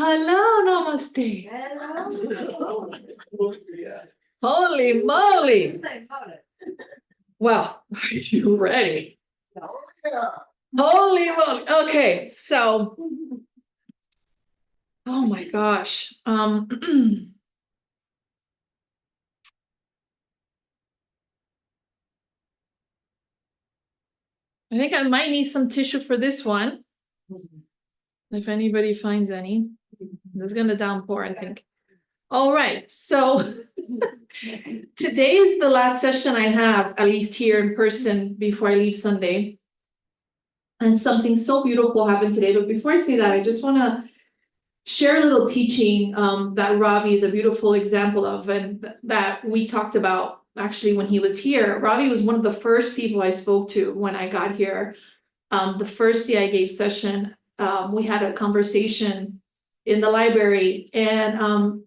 Hello, namaste. Hello. Holy moly. Well, are you ready? Holy moly. Okay, so, oh my gosh. I think I might need some tissue for this one. If anybody finds any. It's gonna downpour, I think. All right, so today is the last session I have, at least here in person, before I leave Sunday. And something so beautiful happened today. But before I say that, I just want to share a little teaching that Ravi is a beautiful example of, and that we talked about actually when he was here. Ravi was one of the first people I spoke to when I got here. The first day I gave session, we had a conversation in the library, and I've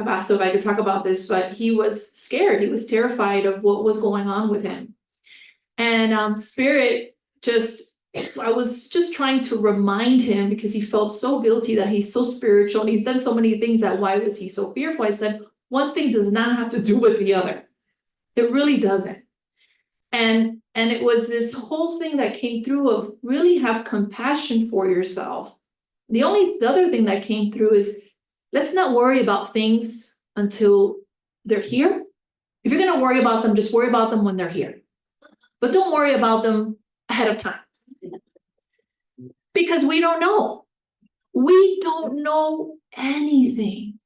asked him if I could talk about this, but he was scared. He was terrified of what was going on with him. And Spirit I was just trying to remind him, because he felt so guilty that he's so spiritual and he's done so many things, that why was he so fearful? I said, one thing does not have to do with the other. It really doesn't. And it was this whole thing that came through of really have compassion for yourself. The other thing that came through is, let's not worry about things until they're here. If you're going to worry about them, just worry about them when they're here. But don't worry about them ahead of time. Because we don't know. We don't know anything.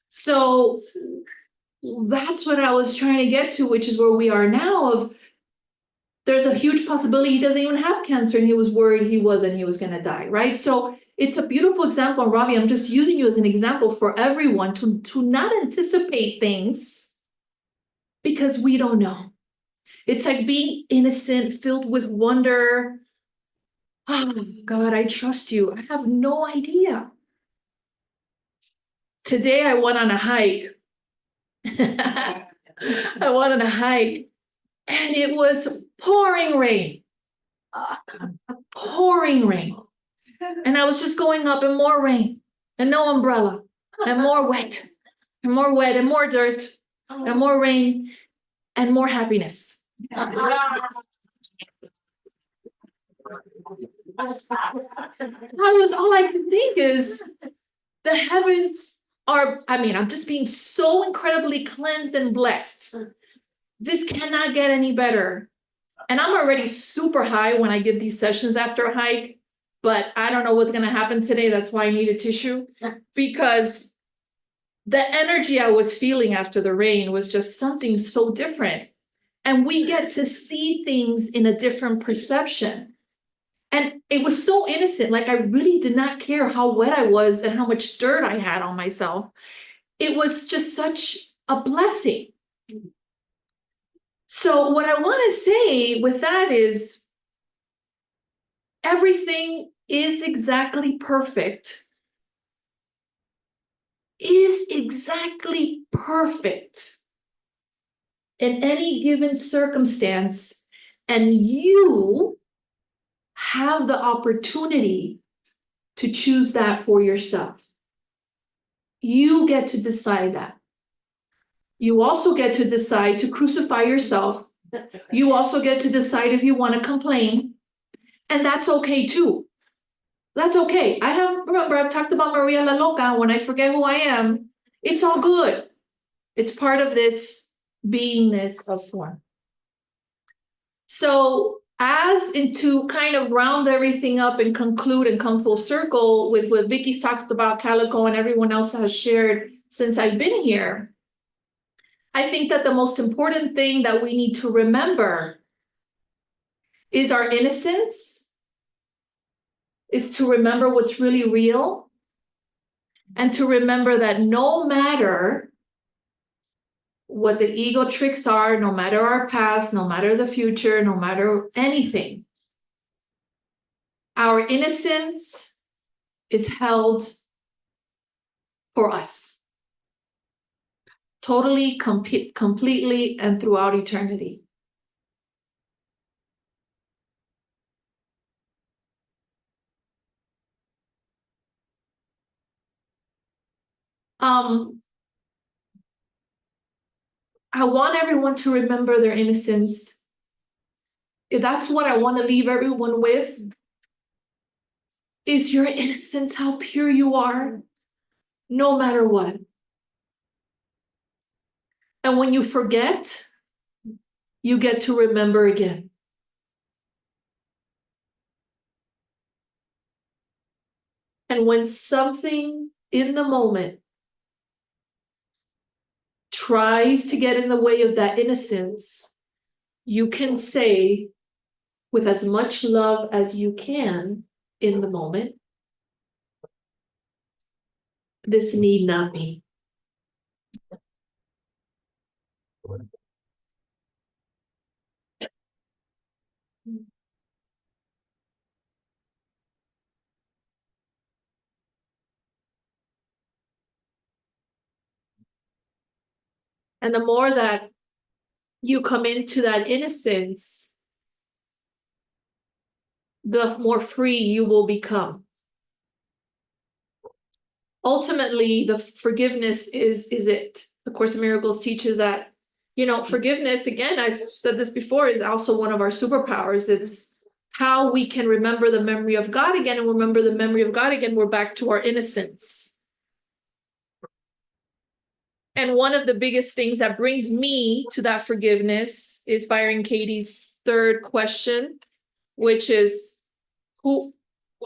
So that's what I was trying to get to, which is where we are now. Of there's a huge possibility he doesn't even have cancer, and he was worried he was going to die, right? So it's a beautiful example, Ravi. I'm just using you as an example for everyone to not anticipate things because we don't know. It's like being innocent, filled with wonder. Oh, God, I trust you. I have no idea. Today I went on a hike. I went on a hike, and it was pouring rain. Pouring rain. And I was just going up, and more rain, and no umbrella, and more wet, and more wet, and more dirt, and more rain, and more happiness. All I could think is the heavens are, I'm just being so incredibly cleansed and blessed. This cannot get any better. And I'm already super high when I give these sessions after a hike, but I don't know what's going to happen today. That's why I need a tissue, because the energy I was feeling after the rain was just something so different. And we get to see things in a different perception. And it was so innocent. Like, I really did not care how wet I was and how much dirt I had on myself. It was just such a blessing. So what I want to say with that is, everything is exactly perfect. Is exactly perfect in any given circumstance. And you have the opportunity to choose that for yourself. You get to decide that. You also get to decide to crucify yourself. You also get to decide if you want to complain. And that's okay too. That's okay. Remember, I've talked about Maria La Loca. When I forget who I am, it's all good. It's part of this beingness of form. So, to kind of round everything up and conclude and come full circle with what Vicky's talked about, Calico, and everyone else has shared since I've been here, I think that the most important thing that we need to remember is our innocence, is to remember what's really real, and to remember that no matter what the ego tricks are, no matter our past, no matter the future, no matter anything, our innocence is held for us. Totally, completely, and throughout eternity. I want everyone to remember their innocence. If that's what I want to leave everyone with, is your innocence, how pure you are, no matter what. And when you forget, you get to remember again. And when something in the moment tries to get in the way of that innocence, you can say, with as much love as you can in the moment, this need not be. And the more that you come into that innocence, the more free you will become. Ultimately, the forgiveness is it. The Course in Miracles teaches that, forgiveness, again, I've said this before, is also one of our superpowers. It's how we can remember the memory of God again, and remember the memory of God again, we're back to our innocence. And one of the biggest things that brings me to that forgiveness is Byron Katie's third question, which is well,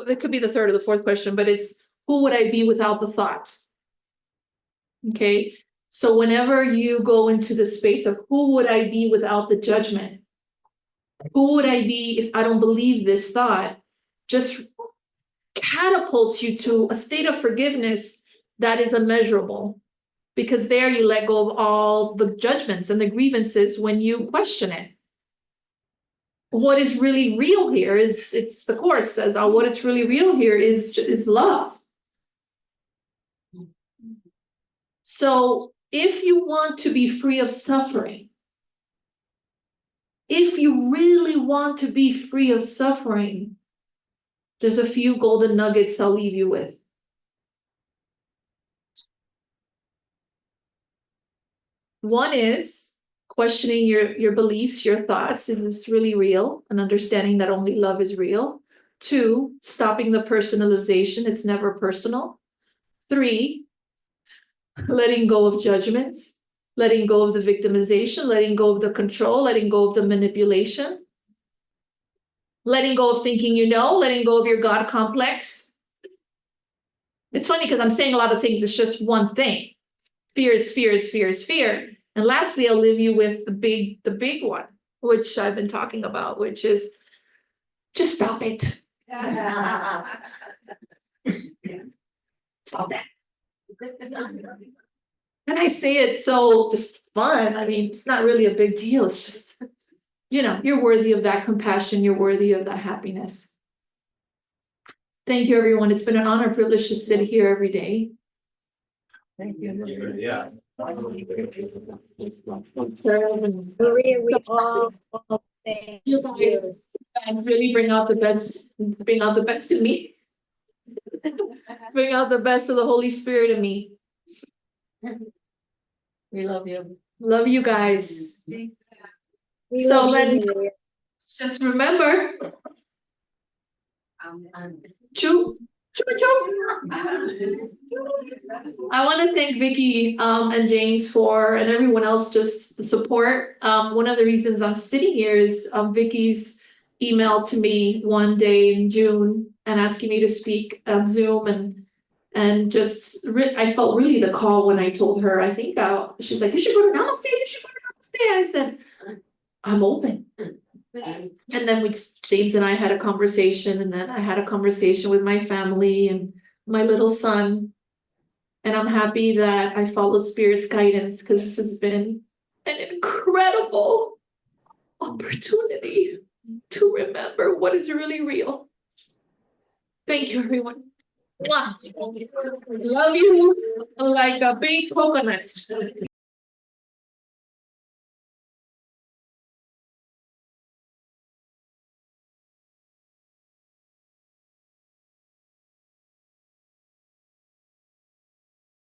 it could be the third or the fourth question, but it's, who would I be without the thought? Okay, so whenever you go into the space of who would I be without the judgment? Who would I be if I don't believe this thought? Just catapults you to a state of forgiveness that is immeasurable. Because there you let go of all the judgments and the grievances when you question it. What is really real here is, it's the Course says, what is really real here is love. So if you want to be free of suffering, if you really want to be free of suffering, there's a few golden nuggets I'll leave you with. One is questioning your beliefs, your thoughts. Is this really real? And understanding that only love is real. 2, stopping the personalization. It's never personal. 3, letting go of judgments, letting go of the victimization, letting go of the control, letting go of the manipulation, letting go of thinking letting go of your God complex. It's funny because I'm saying a lot of things. It's just one thing. Fear is fear is fear is fear. And lastly, I'll leave you with the big one, which I've been talking about, which is just stop it. Stop that. And I say it so just fun. I mean, it's not really a big deal. It's just, you're worthy of that compassion. You're worthy of that happiness. Thank you, everyone. It's been an honor, privilege to sit here every day. Thank you. Yeah. Maria, we all thank You guys and really bring out the best in me. Bring out the best of the Holy Spirit in me. We love you. Love you guys. So let's just remember. Choo. I want to thank Vicky and James and everyone else just the support. One of the reasons I'm sitting here is Vicky's email to me one day in June and asking me to speak on Zoom and just I felt really the call when I told her. I think she's like, you should go to Namaste. You should go to Namaste. I said, I'm open. And then James and I had a conversation, and then I had a conversation with my family and my little son. And I'm happy that I followed Spirit's guidance, because this has been an incredible opportunity to remember what is really real. Thank you, everyone. Love you like a big coconut.